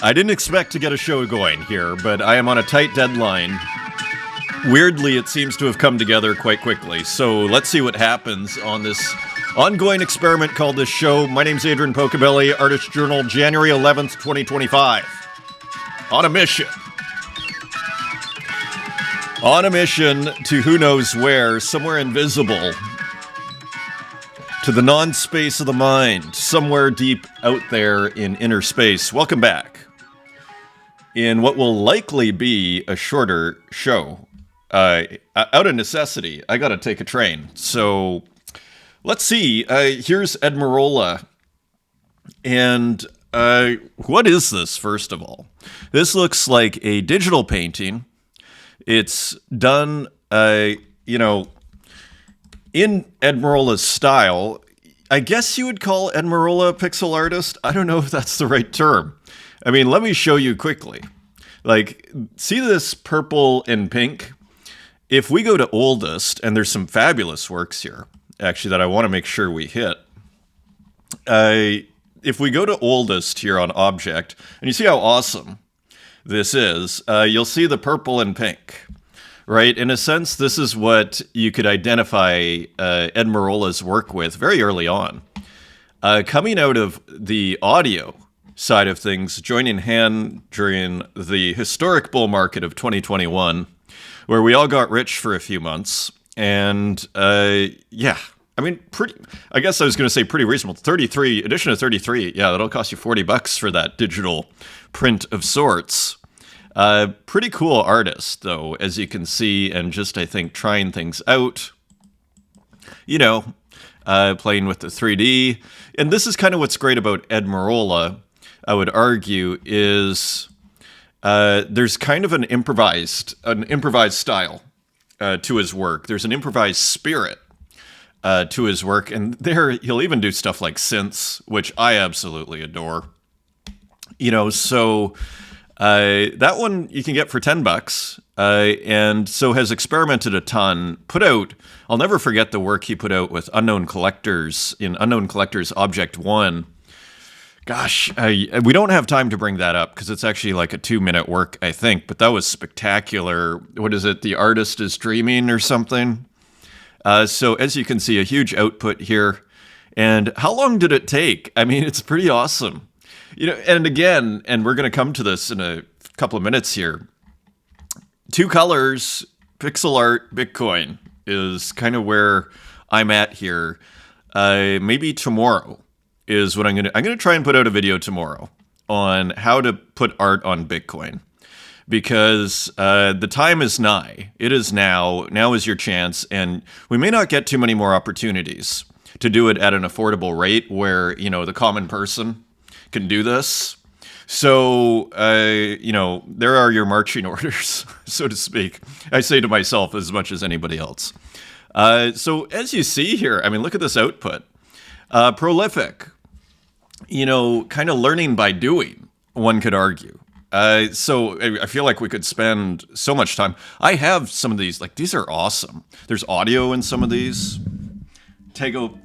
I didn't expect to get a show going here, but I am on a tight deadline. Weirdly, it seems to have come together quite quickly, so let's see what happens on this ongoing experiment called this show. My name's Adrian Pocobelli, Artist Journal, January 11th, 2025. On a mission. On a mission to who knows where, somewhere invisible. To the non-space of the mind, somewhere deep out there in inner space. Welcome back. In what will likely be a shorter show. Out of necessity, I gotta take a train. So, let's see. Here's Ed Marola. And what is this, first of all? This looks like a digital painting. It's done, in Ed Marola's style. I guess you would call Ed Marola a pixel artist. I don't know if that's the right term. I mean, let me show you quickly. Like, see this purple and pink? If we go to oldest, and there's some fabulous works here, actually, that I want to make sure we hit. If we go to oldest here on object, and you see how awesome this is, you'll see the purple and pink. Right? In a sense, this is what you could identify Ed Marola's work with very early on. Coming out of the audio side of things, joining hand during the historic bull market of 2021, where we all got rich for a few months. And I mean, I guess I was going to say pretty reasonable. Edition of 33, yeah, that'll cost you $40 for that digital print of sorts. Pretty cool artist, though, as you can see, and just, I think, trying things out. Playing with the 3D. And this is kind of what's great about Ed Marola, I would argue, is there's kind of an improvised style to his work. There's an improvised spirit to his work. And there, he'll even do stuff like synths, which I absolutely adore. That one you can get for $10, and so has experimented a ton. I'll never forget the work he put out with Unknown Collectors in Unknown Collectors Object 1. Gosh, we don't have time to bring that up because it's actually like a 2-minute work, I think, but that was spectacular. What is it? The Artist is Dreaming or something? So as you can see, a huge output here. And how long did it take? I mean, it's pretty awesome. And again, and we're going to come to this in a couple of minutes here. 2 colors, pixel art, Bitcoin is kind of where I'm at here. Maybe tomorrow is what I'm going to try and put out a video tomorrow on how to put art on Bitcoin. Because the time is nigh. It is now. Now is your chance. And we may not get too many more opportunities to do it at an affordable rate where, the common person can do this. So, there are your marching orders, so to speak. I say to myself as much as anybody else. So as you see here, I mean, look at this output. Prolific, kind of learning by doing, one could argue. So I feel like we could spend so much time. I have some of these, like, these are awesome. There's audio in some of these. Tego,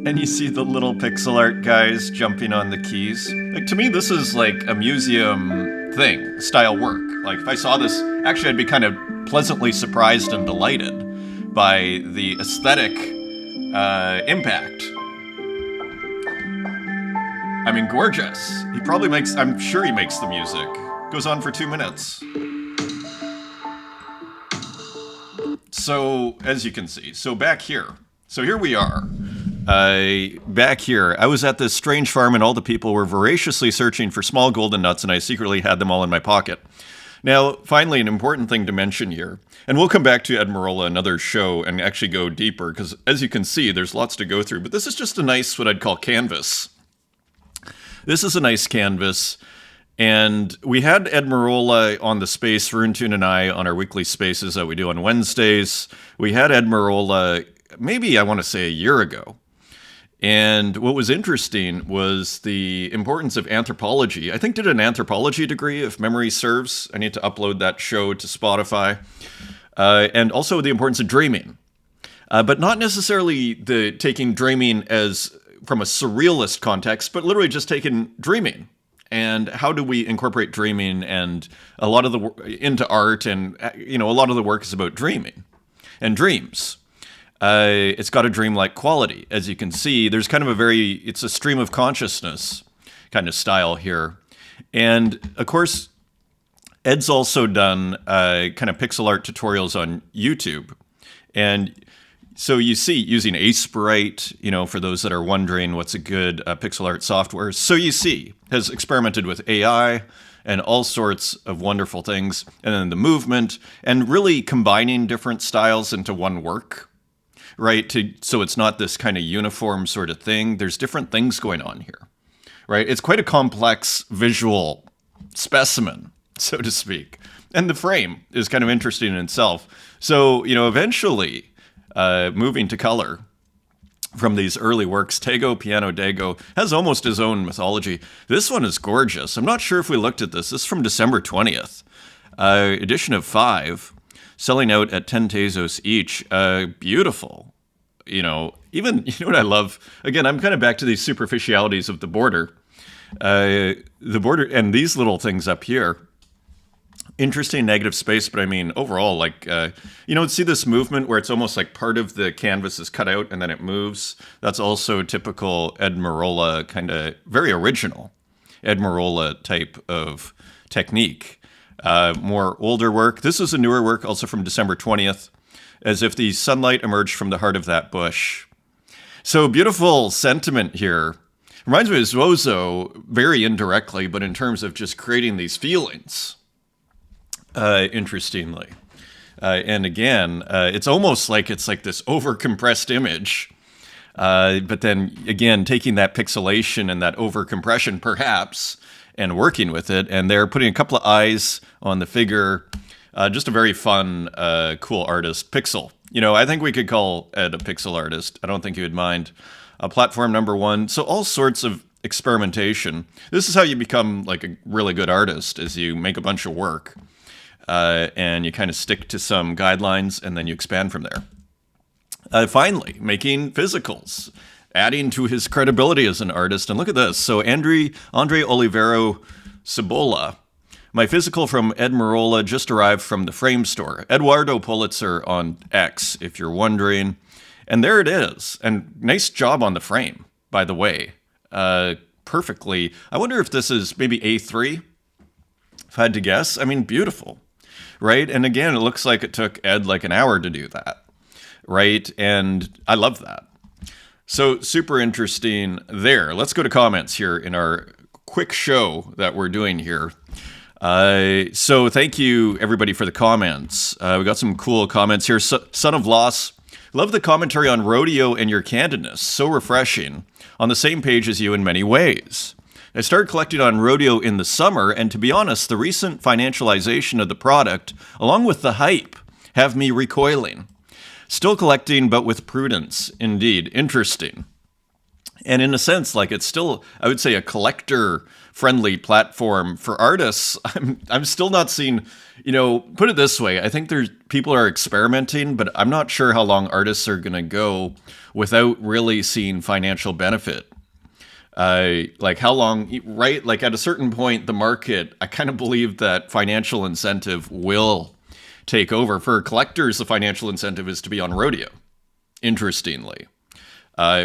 and you see the little pixel art guys jumping on the keys. Like, to me, this is like a museum thing, style work. Like, if I saw this, actually, I'd be kind of pleasantly surprised and delighted by the aesthetic impact. I mean, gorgeous. I'm sure he makes the music. Goes on for 2 minutes. So, as you can see, back here. So here we are. Back here, I was at this strange farm and all the people were voraciously searching for small golden nuts and I secretly had them all in my pocket. Now, finally, an important thing to mention here, and we'll come back to Ed Marola another show and actually go deeper, because as you can see, there's lots to go through, but this is just a nice, what I'd call canvas. This is a nice canvas. And we had Ed Marola on the space, Roon Toon and I, on our weekly spaces that we do on Wednesdays. We had Ed Marola, maybe I want to say a year ago. And what was interesting was the importance of anthropology. I think did an anthropology degree, if memory serves. I need to upload that show to Spotify. And also the importance of dreaming. but not necessarily the taking dreaming as from a surrealist context, but literally just taking dreaming. And how do we incorporate dreaming and a lot of the into art? And a lot of the work is about dreaming and dreams. It's got a dreamlike quality, as you can see. There's kind of it's a stream of consciousness kind of style here, and of course, Ed's also done kind of pixel art tutorials on YouTube, and so you see using Sprite, for those that are wondering what's a good pixel art software. So you see, has experimented with AI and all sorts of wonderful things, and then the movement, and really combining different styles into one work, right? So it's not this kind of uniform sort of thing. There's different things going on here, right? It's quite a complex visual specimen, so to speak. And the frame is kind of interesting in itself. So, eventually, moving to color from these early works, Tego Piano Dago has almost his own mythology. This one is gorgeous. I'm not sure if we looked at this. This is from December 20th, edition of 5, selling out at 10 Tezos each. Beautiful. Even, what I love? Again, I'm kind of back to these superficialities of the border. The border and these little things up here. Interesting negative space, but I mean, overall, see this movement where it's almost like part of the canvas is cut out and then it moves. That's also typical Ed Marola, kind of very original Ed Marola type of technique. More older work. This is a newer work, also from December 20th, as if the sunlight emerged from the heart of that bush. So beautiful sentiment here. Reminds me of Zozo, very indirectly, but in terms of just creating these feelings. Interestingly. And again, it's almost like it's like this over-compressed image. But then, again, taking that pixelation and that over-compression, perhaps, and working with it. And they're putting a couple of eyes on the figure. Just a very fun, cool artist. Pixel. I think we could call Ed a pixel artist. I don't think he would mind. Platform number 1. So all sorts of experimentation. This is how you become like a really good artist, is you make a bunch of work. And you kind of stick to some guidelines, and then you expand from there. Finally, making physicals, adding to his credibility as an artist. And look at this. So Andre Olivero Cibola. My physical from Ed Marola just arrived from the frame store. Eduardo Pulitzer on X, if you're wondering. And there it is. And nice job on the frame, by the way. Perfectly. I wonder if this is maybe A3, if I had to guess. I mean, beautiful. Right? And again, it looks like it took Ed like an hour to do that. Right? And I love that. So super interesting there. Let's go to comments here in our quick show that we're doing here. So thank you, everybody, for the comments. We got some cool comments here. Son of Loss. Love the commentary on Rodeo and your candidness. So refreshing. On the same page as you in many ways. I started collecting on Rodeo in the summer, and to be honest, the recent financialization of the product, along with the hype, have me recoiling. Still collecting, but with prudence. Indeed. Interesting. And in a sense, it's still, I would say, a collector-friendly platform for artists. I'm still not seeing, put it this way, I think people are experimenting, but I'm not sure how long artists are going to go without really seeing financial benefit. How long, right? At a certain point, the market, I kind of believe that financial incentive will take over. For collectors, the financial incentive is to be on Rodeo, interestingly.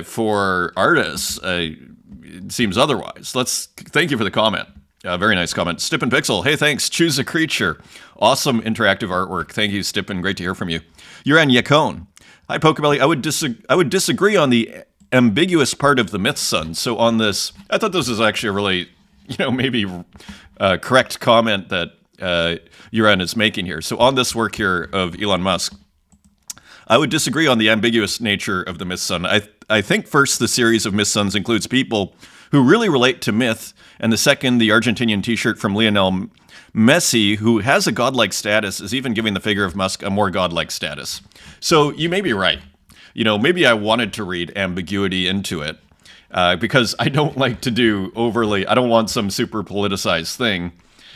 For artists, it seems otherwise. Thank you for the comment. Very nice comment. Stippen Pixel, hey, thanks. Choose a creature. Awesome interactive artwork. Thank you, Stippen. Great to hear from you. You're Yacone. Hi, Pocobelli. I would disagree on the ambiguous part of the myth sun. So on this, I thought this was actually a really, maybe correct comment that Uran is making here. So on this work here of Elon Musk, I would disagree on the ambiguous nature of the myth sun. I think first, the series of myth suns includes people who really relate to myth, and the second, the Argentinian t-shirt from Lionel Messi, who has a godlike status, is even giving the figure of Musk a more godlike status. So you may be right. Maybe I wanted to read ambiguity into it because I don't like to do overly, I don't want some super politicized thing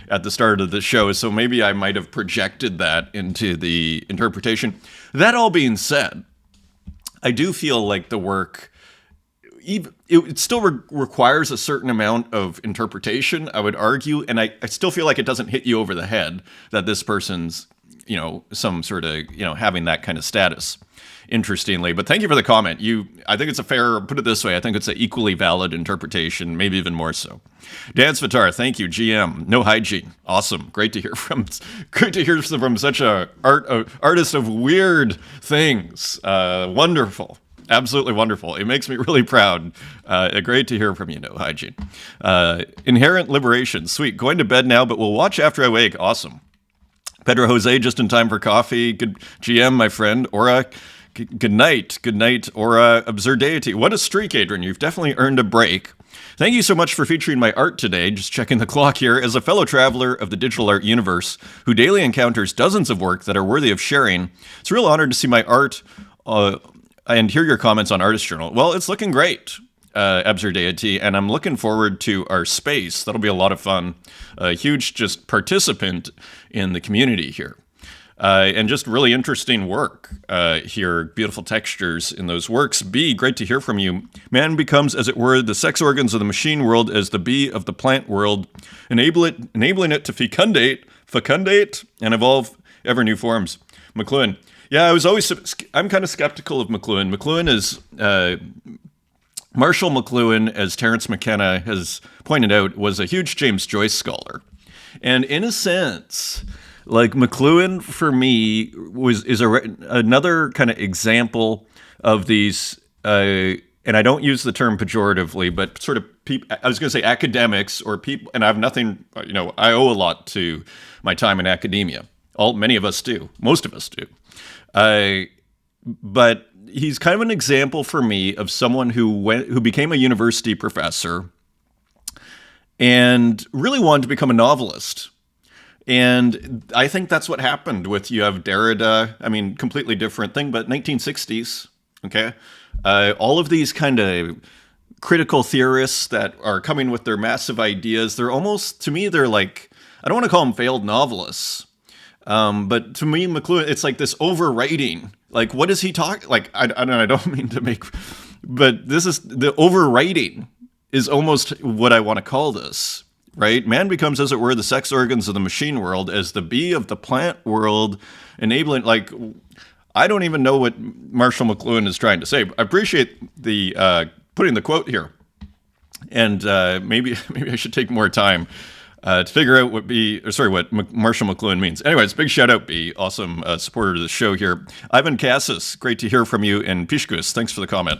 at the start of the show. So maybe I might have projected that into the interpretation. That all being said, I do feel like the work, it still requires a certain amount of interpretation, I would argue, and I still feel like it doesn't hit you over the head that this person's, some sort of, having that kind of status. Interestingly, but thank you for the comment. I think it's put it this way, I think it's an equally valid interpretation, maybe even more so. Dance Vitar, thank you. GM, no hygiene, awesome, great to hear from such a artist of weird things. Wonderful, absolutely wonderful. It makes me really proud. Great to hear from you. No hygiene. Inherent liberation, sweet. Going to bed now, but we'll watch after I wake. Awesome. Pedro Jose, just in time for coffee. Good GM, my friend. Aura, good night. Good night, Aura. Absurdity. What a streak, Adrian. You've definitely earned a break. Thank you so much for featuring my art today. Just checking the clock here. As a fellow traveler of the digital art universe who daily encounters dozens of work that are worthy of sharing, it's a real honor to see my art and hear your comments on Artist Journal. Well, it's looking great, Absurdity, and I'm looking forward to our space. That'll be a lot of fun. A huge just participant in the community here. And just really interesting work here. Beautiful textures in those works. B, great to hear from you. Man becomes, as it were, the sex organs of the machine world as the bee of the plant world, enabling it to fecundate, and evolve ever new forms. McLuhan. Yeah, I'm kind of skeptical of McLuhan. McLuhan is, Marshall McLuhan, as Terence McKenna has pointed out, was a huge James Joyce scholar. And in a sense, like McLuhan, for me, is another kind of example of these, and I don't use the term pejoratively, but sort of I was going to say academics or people, and I have nothing, I owe a lot to my time in academia. Many of us do. Most of us do. But he's kind of an example for me of someone who became a university professor and really wanted to become a novelist. And I think that's what happened you have Derrida, completely different thing, but 1960s, okay? All of these kind of critical theorists that are coming with their massive ideas, they're almost, to me, they're like, I don't want to call them failed novelists, but to me, McLuhan, it's like this overwriting. Like, what is he talking? Like, I don't mean to make, but this is the overwriting is almost what I want to call this, right? Man becomes, as it were, the sex organs of the machine world as the bee of the plant world, enabling, like, I don't even know what Marshall McLuhan is trying to say. I appreciate the putting the quote here, and maybe I should take more time to figure out what Marshall McLuhan means. Anyways, big shout out, B. Awesome supporter of the show here. Ivan Cassis, great to hear from you. And Pishkus, thanks for the comment.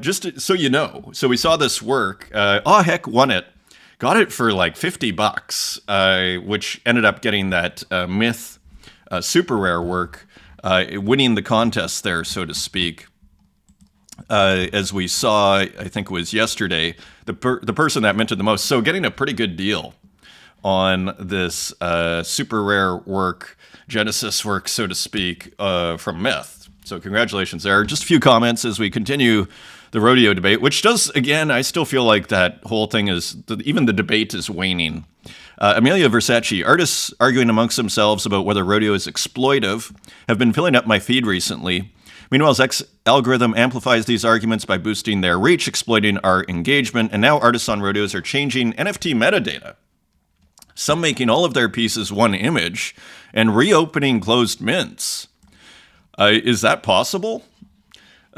Just so you know, so we saw this work. Heck won it. Got it for like $50, which ended up getting that Myth super rare work, winning the contest there, so to speak. As we saw, I think it was yesterday, the person that minted the most. So getting a pretty good deal on this super rare work, Genesis work, so to speak, from Myth. So congratulations there. Just a few comments as we continue the rodeo debate, which does, again, I still feel like that whole thing even the debate is waning. Amelia Versace, artists arguing amongst themselves about whether rodeo is exploitive, have been filling up my feed recently. Meanwhile, X algorithm amplifies these arguments by boosting their reach, exploiting our engagement, and now artists on rodeos are changing NFT metadata. Some making all of their pieces one image and reopening closed mints. Is that possible?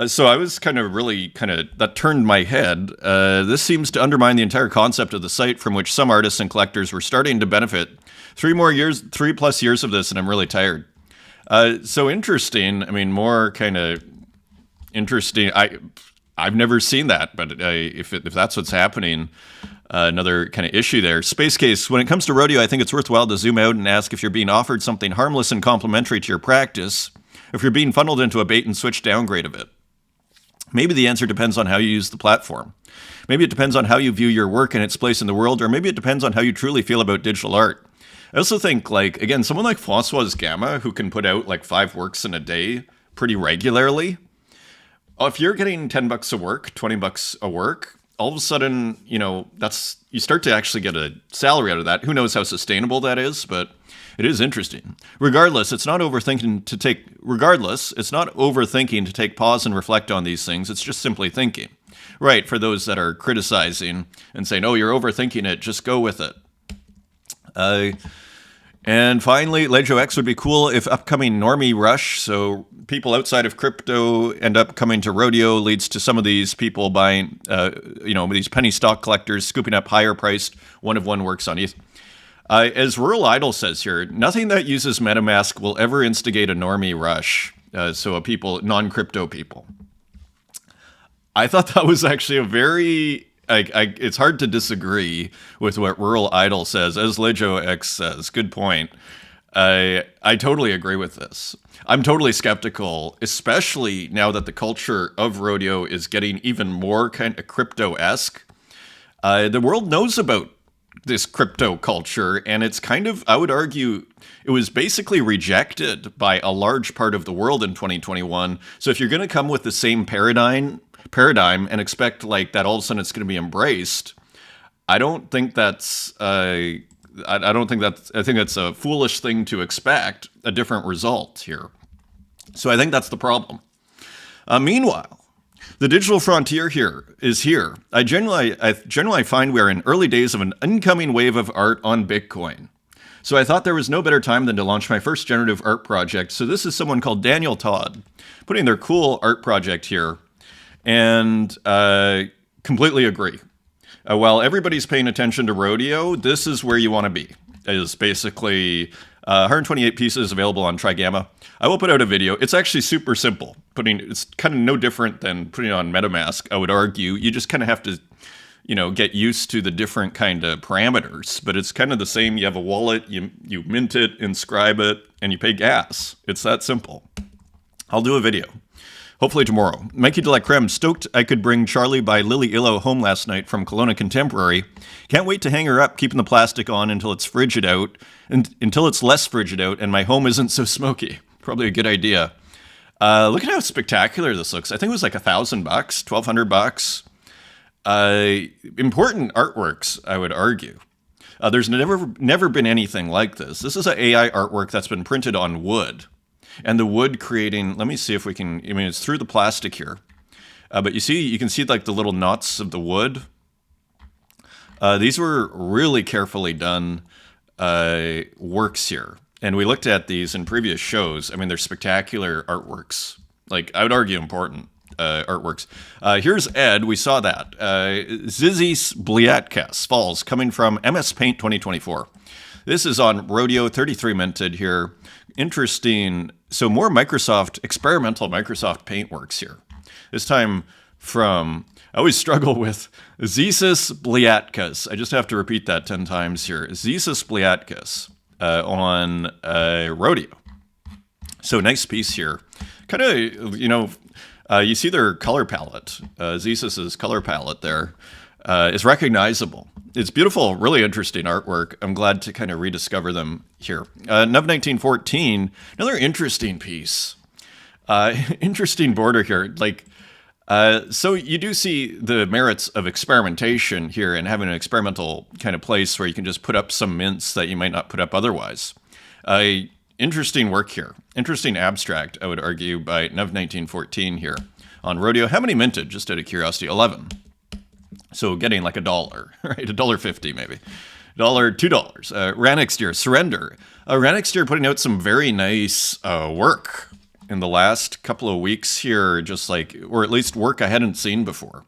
So I was that turned my head. This seems to undermine the entire concept of the site from which some artists and collectors were starting to benefit. 3+ years of this, and I'm really tired. So interesting. More kind of interesting. I've never seen that, but if that's what's happening, another kind of issue there. Space Case, when it comes to rodeo, I think it's worthwhile to zoom out and ask if you're being offered something harmless and complementary to your practice, if you're being funneled into a bait and switch downgrade of it. Maybe the answer depends on how you use the platform. Maybe it depends on how you view your work and its place in the world, or maybe it depends on how you truly feel about digital art. I also think, again, someone like Francoise Gamma, who can put out 5 works in a day pretty regularly, if you're getting $10 a work, $20 a work, all of a sudden, you start to actually get a salary out of that. Who knows how sustainable that is, but It is interesting. Regardless, it's not overthinking to take pause and reflect on these things. It's just simply thinking. Right, for those that are criticizing and saying, oh, you're overthinking it, just go with it. And finally, Legio X would be cool if upcoming normie rush, so people outside of crypto end up coming to Rodeo, leads to some of these people buying, these penny stock collectors scooping up higher priced one-of-one works on ETH. As Rural Idol says here, nothing that uses MetaMask will ever instigate a normie rush, so non-crypto people. I thought that was actually a very... it's hard to disagree with what Rural Idol says, as Legio X says. Good point. I totally agree with this. I'm totally skeptical, especially now that the culture of Rodeo is getting even more kind of crypto-esque. The world knows about this crypto culture, and it's kind of, I would argue, it was basically rejected by a large part of the world in 2021. So if you're going to come with the same paradigm and expect like that all of a sudden it's going to be embraced, I think that's a foolish thing to expect a different result here. So I think that's the problem. Meanwhile, the digital frontier is here. I generally find we are in early days of an incoming wave of art on Bitcoin. So I thought there was no better time than to launch my first generative art project. So this is someone called Daniel Todd putting their cool art project here, and completely agree. While everybody's paying attention to Rodeo, this is where you want to be. It is basically 128 pieces available on Trigamma. I will put out a video. It's actually super simple. It's kind of no different than putting it on MetaMask, I would argue. You just kind of have to, get used to the different kind of parameters. But it's kind of the same. You have a wallet, you mint it, inscribe it, and you pay gas. It's that simple. I'll do a video. Hopefully tomorrow. Mikey de la Creme, stoked I could bring Charlie by Lily Illo home last night from Kelowna Contemporary. Can't wait to hang her up, keeping the plastic on until it's frigid out, and until it's less frigid out, and my home isn't so smoky. Probably a good idea. Look at how spectacular this looks. I think it was like $1,000, $1,200. Important artworks, I would argue. There's never been anything like this. This is an AI artwork that's been printed on wood. And the wood creating, let me see if we can, it's through the plastic here. But you can see like the little knots of the wood. These were really carefully done works here. And we looked at these in previous shows. They're spectacular artworks. Like, I would argue important artworks. Here's Ed. We saw that. Zizis Bliatkas Falls, coming from MS Paint 2024. This is on Rodeo, 33 minted here. Interesting. So more experimental Microsoft Paint works here. This time from, I always struggle with Zizis Bliatkas. I just have to repeat that 10 times here. Zizis Bliatkas on Rodeo. So nice piece here. Kind of, you see their color palette. Zizis's color palette there is recognizable. It's beautiful, really interesting artwork. I'm glad to kind of rediscover them here. Nuv 1914, another interesting piece. Interesting border here. So you do see the merits of experimentation here and having an experimental kind of place where you can just put up some mints that you might not put up otherwise. Interesting work here. Interesting abstract, I would argue, by Nuv 1914 here on Rodeo. How many minted, just out of curiosity? 11. So getting like $1, right? $1.50 maybe. $2. Ranixter, Surrender. Ranixter putting out some very nice work in the last couple of weeks here, or at least work I hadn't seen before.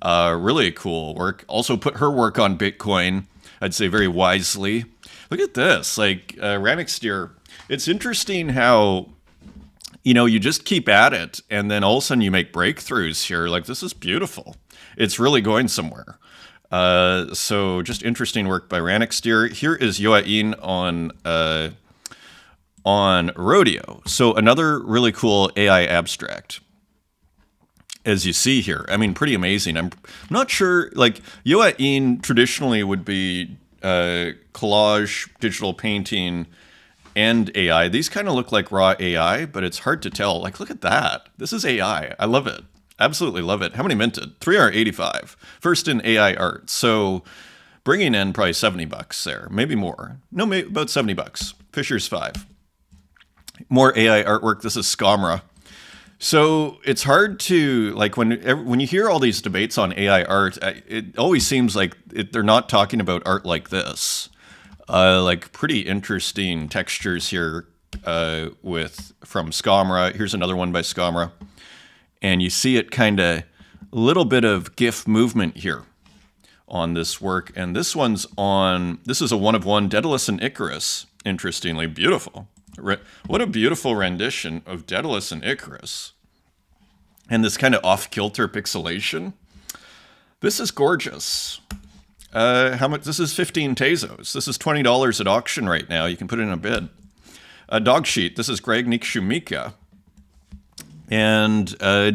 Really cool work. Also put her work on Bitcoin, I'd say very wisely. Look at this, Ranixter. It's interesting how, you just keep at it and then all of a sudden you make breakthroughs here. This is beautiful. It's really going somewhere. So just interesting work by Ranixter. Here is Yoain on Rodeo. So another really cool AI abstract. As you see here, pretty amazing. I'm not sure, Yoain traditionally would be collage, digital painting, and AI. These kind of look like raw AI, but it's hard to tell. Look at that. This is AI. I love it. Absolutely love it. How many minted? 385. First in AI art. So bringing in probably $70 there, maybe more. No, maybe about $70. Fisher's 5. More AI artwork. This is Scamra. So it's hard to, like, when you hear all these debates on AI art, it always seems like they're not talking about art like this. Like pretty interesting textures here from Scamra. Here's another one by Scamra. And you see it kind of a little bit of GIF movement here on this work. And this one's this is a 1-of-1 Daedalus and Icarus. Interestingly, beautiful. What a beautiful rendition of Daedalus and Icarus. And this kind of off-kilter pixelation. This is gorgeous. How much? This is 15 Tezos. This is $20 at auction right now. You can put it in a bid. Dog Sheet. This is Greg Nikszumika. And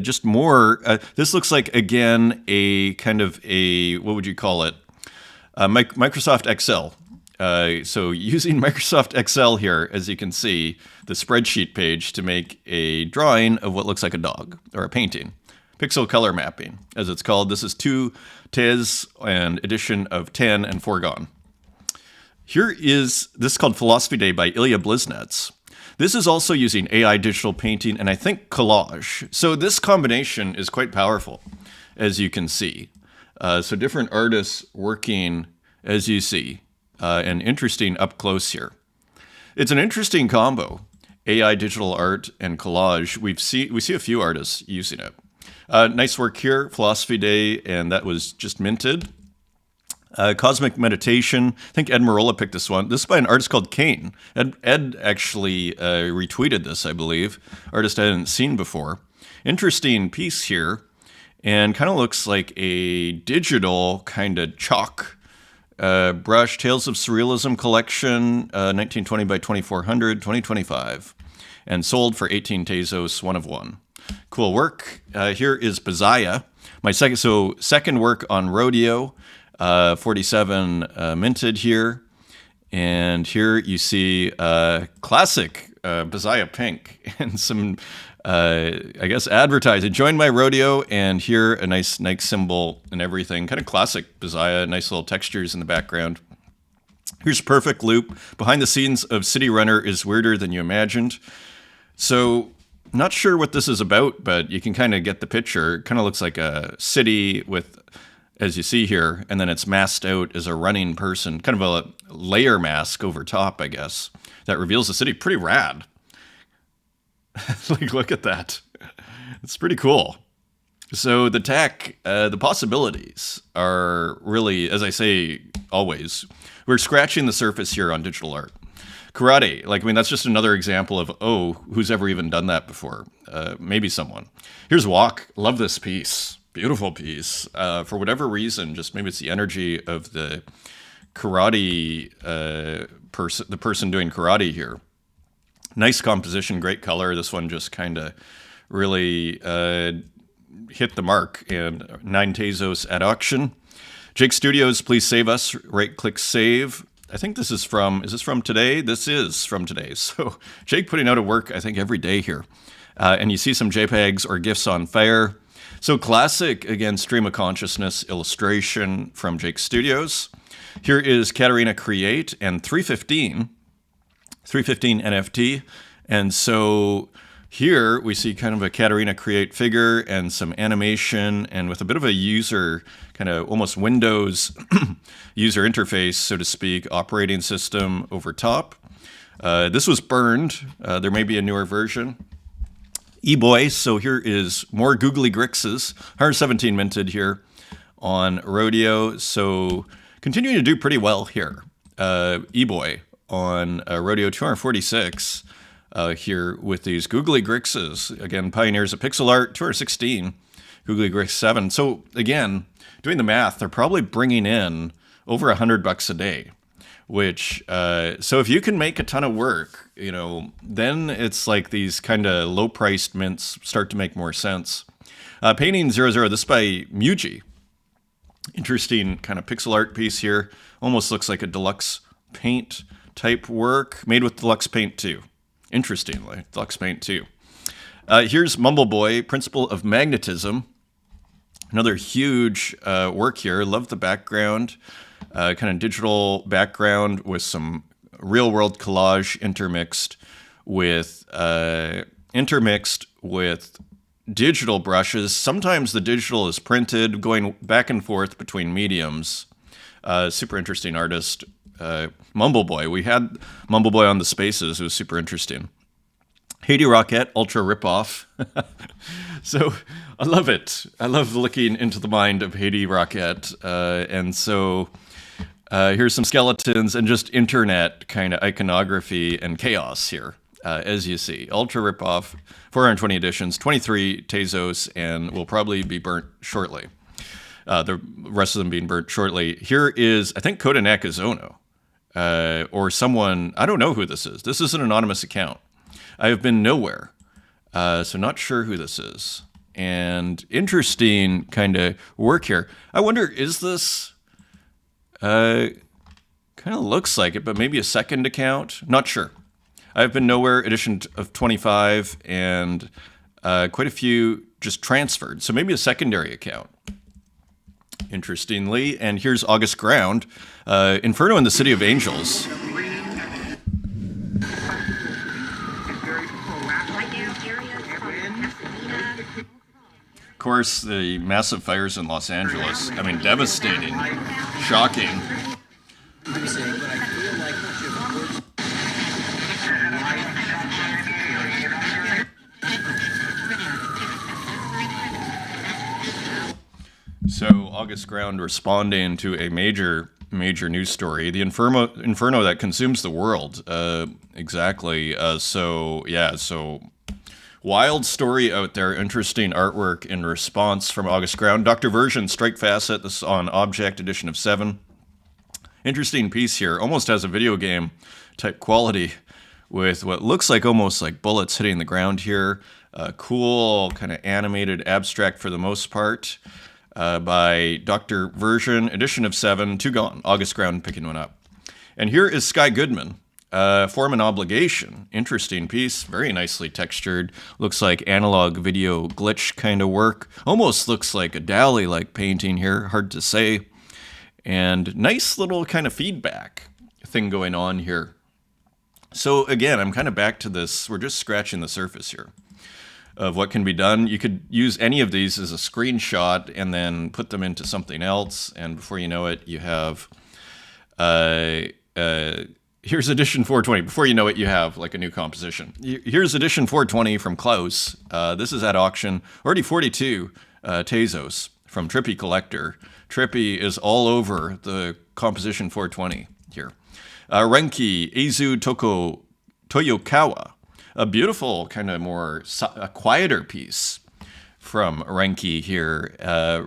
just more. This looks like, again, a kind of what would you call it? Microsoft Excel. So using Microsoft Excel here, as you can see, the spreadsheet page to make a drawing of what looks like a dog, or a painting. Pixel color mapping, as it's called. This is 2 Tez and edition of 10 and foregone. This is called Philosophy Day by Ilya Bliznets. This is also using AI digital painting and I think collage. So this combination is quite powerful, as you can see. So different artists working, as you see. And interesting up close here. It's an interesting combo, AI digital art and collage. We see a few artists using it. Nice work here, Philosophy Day, and that was just minted. Cosmic Meditation. I think Ed Marola picked this one. This is by an artist called Kane. Ed actually retweeted this, I believe. Artist I hadn't seen before. Interesting piece here, and kind of looks like a digital kind of chalk brush. Tales of Surrealism collection, 1920 by 2400, 2025, and sold for 18 Tezos, 1-of-1. Cool work. Here is Bazaya, my second work on Rodeo, 47 minted here, and here you see classic Bazaya pink and some I guess advertising. Join my Rodeo, and here a nice Nike symbol and everything. Kind of classic Bazaya, nice little textures in the background. Here's Perfect Loop. Behind the scenes of City Runner is weirder than you imagined. So, not sure what this is about, but you can kind of get the picture. It kind of looks like a city with, as you see here, and then it's masked out as a running person. Kind of a layer mask over top, I guess, that reveals the city. Pretty rad. Like, look at that. It's pretty cool. So the tech, the possibilities are really, as I say always, we're scratching the surface here on digital art. Karate, that's just another example of, who's ever even done that before? Maybe someone. Here's Walk. Love this piece. Beautiful piece. For whatever reason, just maybe it's the energy of the karate the person doing karate here. Nice composition, great color. This one just kind of really hit the mark. And 9 Tezos at auction. Jake Studios, please save us. Right-click save. I think is this from today? This is from today. So Jake putting out a work, I think, every day here. And you see some JPEGs or GIFs on fire. So classic, again, stream of consciousness illustration from Jake Studios. Here is Katarina Create and 315 NFT. And so here we see kind of a Katarina Create figure and some animation, and with a bit of a user, kind of almost Windows user interface, so to speak, operating system over top. This was burned. There may be a newer version. E-Boy, so here is more Googly Grixes, 117 minted here on Rodeo. So continuing to do pretty well here. E-Boy on Rodeo 246 here with these Googly Grixes. Again, pioneers of pixel art, 216, Googly Grix 7. So again, doing the math, they're probably bringing in over $100 a day, which, so if you can make a ton of work, then it's like these kind of low-priced mints start to make more sense. Painting 00, this is by Muji. Interesting kind of pixel art piece here. Almost looks like a deluxe paint type work made with Deluxe Paint 2. Interestingly, Deluxe Paint 2. Here's Mumble Boy, Principle of Magnetism. Another huge work here. Love the background. Kind of digital background with some real world collage intermixed with digital brushes. Sometimes the digital is printed, going back and forth between mediums. Super interesting artist. Mumbleboy. We had Mumbleboy on the Spaces. It was super interesting. Haiti Rockette, Ultra Ripoff. So I love it. I love looking into the mind of Haiti Rockette. And so here's some skeletons and just internet kind of iconography and chaos here. As you see, Ultra Ripoff, 420 editions, 23 Tezos, and will probably be burnt shortly. The rest of them being burnt shortly. Here is, I think, Kodanek is Ono. Or someone, I don't know who this is. This is an anonymous account. I have been nowhere, so not sure who this is. And interesting kind of work here. I wonder, is this, kind of looks like it, but maybe a second account? Not sure. I've been nowhere, edition of 25, and quite a few just transferred. So maybe a secondary account. Interestingly, and here's August Ground, Inferno in the City of Angels. Of course, the massive fires in Los Angeles. I mean, devastating, shocking. So August Ground responding to a major news story, the inferno that consumes the world. Exactly. So wild story out there. Interesting artwork in response from August Ground. Dr. Version, Strike Facet. This is on Object edition of 7. Interesting piece here. Almost has a video game type quality with what looks like almost like bullets hitting the ground here. Cool, kind of animated abstract for the most part. By Dr. Version, edition of 7, 2 gone. August Ground picking one up. And here is Sky Goodman, Form and Obligation. Interesting piece, very nicely textured. Looks like analog video glitch kind of work. Almost looks like a Dali-like painting here, hard to say. And nice little kind of feedback thing going on here. So again, I'm kind of back to this, we're just scratching the surface here of what can be done. You could use any of these as a screenshot and then put them into something else. And before you know it, you have, here's edition 420. Before you know it, you have like a new composition. Here's edition 420 from Klaus. This is at auction. Already 42 Tezos from Trippy Collector. Trippy is all over the composition 420 here. Renki Eizu Toyokawa. A beautiful, kind of more a quieter piece from Renki here.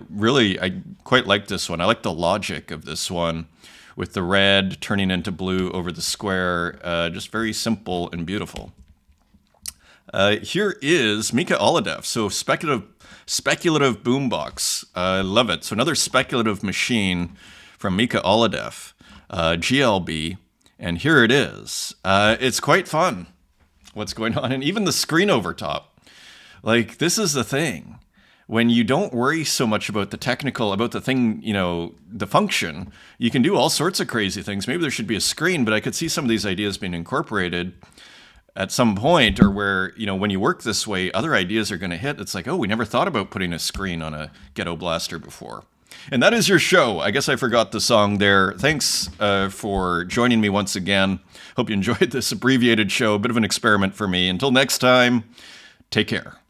Really, I quite like this one. I like the logic of this one with the red turning into blue over the square. Just very simple and beautiful. Here is Mika Oladev. So speculative boombox. I love it. So another speculative machine from Mika Oladev, GLB. And here it is. It's quite fun. What's going on, and even the screen over top. Like, this is the thing. When you don't worry so much about the technical, about the thing, you know, the function, you can do all sorts of crazy things. Maybe there should be a screen, but I could see some of these ideas being incorporated at some point, or where, you know, when you work this way, other ideas are going to hit. It's like, oh, we never thought about putting a screen on a Ghetto Blaster before. And that is your show. I guess I forgot the song there. Thanks for joining me once again. Hope you enjoyed this abbreviated show. A bit of an experiment for me. Until next time, take care.